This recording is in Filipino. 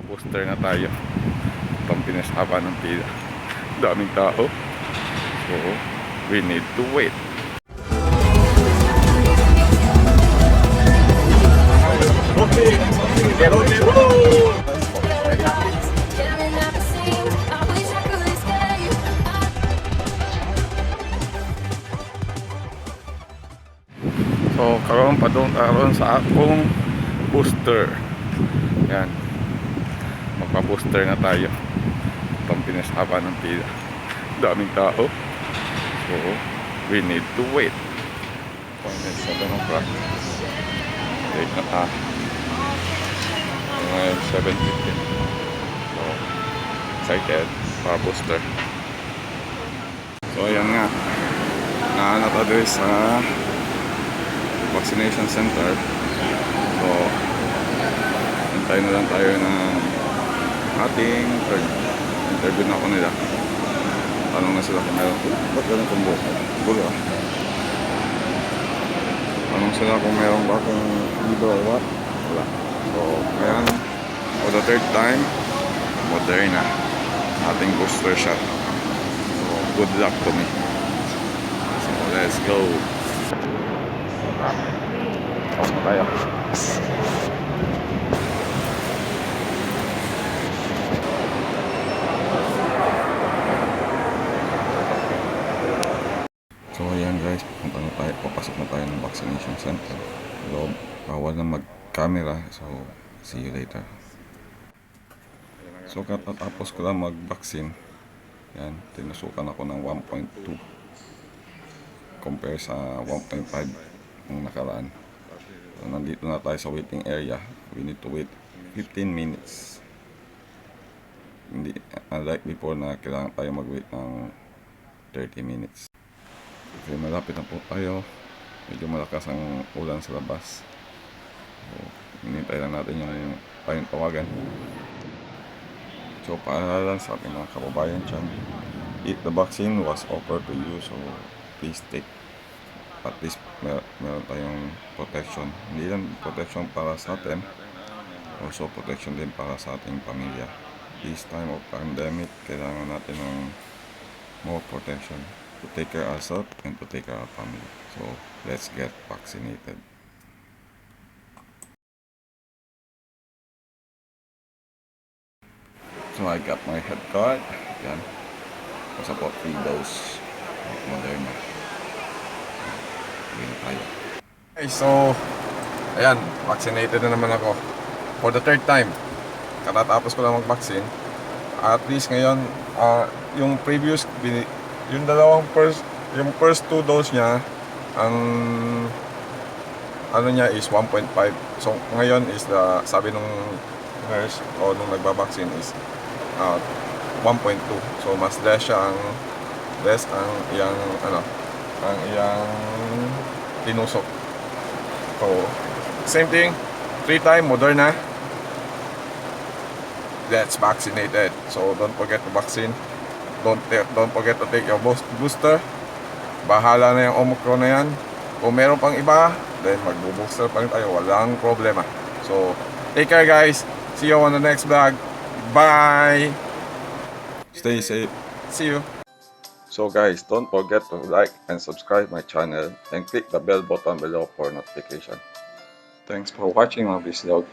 Magpa-booster na tayo. Itong pinasaba ng pila. Daming tao. So, we need to wait. Okay. So, karoon pa doon sa akong booster. Yan. Magpa-booster na tayo. Itong pinasaba ng pila. Daming tao. So, we need to wait. Appointment 7 o'clock. Late na ta. Ngayon 7:15. So, excited para booster. So, ayan nga. Nahanap tayo sa vaccination center. So, hintayin na lang tayo ng ating turn. Interview na ako nila. Tanong na sila kung meron. Ba't ganun kung buko? Gulo ah. Tanong sila kung meron ba kung libo or what? Wala. So, ngayon, for the third time, Moderna. Ating booster shot. So, good luck to me. So, let's go. Pasok tayo. So ayan guys, pupunta na tayo, papasok na tayo ng vaccination center. Loob, bawal na mag-camera, so see you later. So katatapos ko lang mag-vaccine, yan, tinusukan ako ng 1.2 compare sa 1.5 ng nakaraan. So, nandito na tayo sa waiting area. We need to wait 15 minutes. Hindi, unlike before na kailangan tayo mag-wait ng 30 minutes. Okay, malapit na po tayo. Medyo malakas ang ulan sa labas. So, hinintay lang natin yung tawagan. So, paalala lang sa ating mga kababayan dyan. If the vaccine was offered to you, so please take at least meron tayong protection. Hindi lang protection para sa atin, also protection din para sa ating pamilya. This time of pandemic, kailangan natin ng more protection to take care of ourselves and to take care of our family. So, let's get vaccinated. So, I got my head card. Yan. Kasi po 3 dose of Moderna. Okay, so ayan, vaccinated na naman ako for the third time. Katatapos ko lang mag-vaccine. At least ngayon, yung previous, yung yung first 2 dose niya, ang ano niya is 1.5. So ngayon is sabi nung nurse o nung nagba-vaccine is 1.2. So mas less ang iyang ang iyang tinusok. So, same thing, 3 time Moderna. That's vaccinated. So, don't forget to vaccine. Don't forget to take your booster. Bahala na yung Omicron na yan. Kung meron pang iba, then magbo-booster pa rin tayo. Walang problema. So, take care guys. See you on the next vlog. Bye! Stay safe. See you. So guys, don't forget to like and subscribe my channel and click the bell button below for notification. Thanks for watching my VisLog.